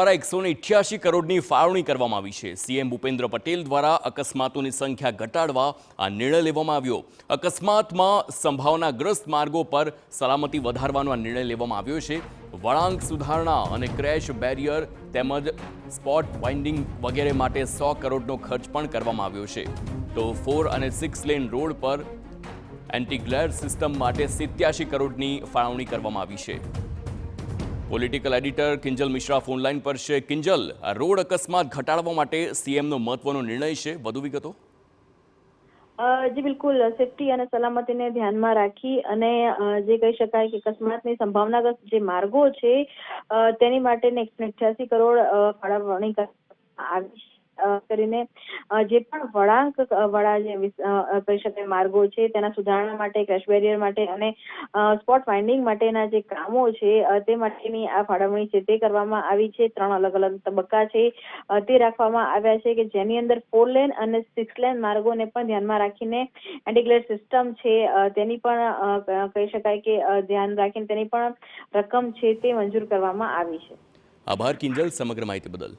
દ્વારા 188 કરોડની ફાળવણી કરવામાં આવી છે। સીએમ ભૂપેન્દ્ર પટેલ દ્વારા અકસ્માતોની સંખ્યા ઘટાડવા આ નિર્ણય લેવામાં આવ્યો। અકસ્માતમાં સંભાવનાગ્રસ્ત માર્ગો પર સલામતી વધારવાનો આ નિર્ણય લેવામાં આવ્યો છે। વળાંક સુધારણા અને ક્રેશ બેરિયર તેમજ સ્પોટ વાઇન્ડિંગ વગેરે માટે 100 કરોડનો ખર્ચ પણ કરવામાં આવ્યો છે। તો 4 અને 6 લેન રોડ પર એન્ટી ગ્લેર સિસ્ટમ માટે 87 કરોડની ફાળવણી કરવામાં આવી છે। Political editor Kinjal Mishra phone line પર છે। કિંજલ, આ રોડ અકસ્માત ઘટાડવા માટે સીએમનો મહત્વનો નિર્ણય છે, વધુ વિગતો? જી બિલકુલ, સેફટી અને સલામતીને ધ્યાનમાં રાખી અને જે કહી શકાય કે અકસ્માતની સંભાવનાગ્રસ્ત જે માર્ગો છે તેની માટે 188 કરોડ ફાળવણી કરવામાં આવી છે। કરીને જે પણ વળાંક વાળા જે કહી શકાય માર્ગો છે તેના સુધારણા માટે, ક્રેશ બેરિયર માટે અને સ્પોટ ફાઇન્ડિંગ માટેના જે કામો છે તે માટેની આ ફાળવણી છે તે કરવામાં આવી છે। 3 અલગ અલગ તબક્કા છે તે રાખવામાં આવ્યા છે કે જેની અંદર 4 લેન અને 6 લેન માર્ગોને પણ ધ્યાનમાં રાખીને એન્ટી સિસ્ટમ છે તેની પણ કહી શકાય કે ધ્યાન રાખીને તેની પણ રકમ છે તે મંજૂર કરવામાં આવી છે। આભાર કિંજલ, સમગ્ર માહિતી બદલ।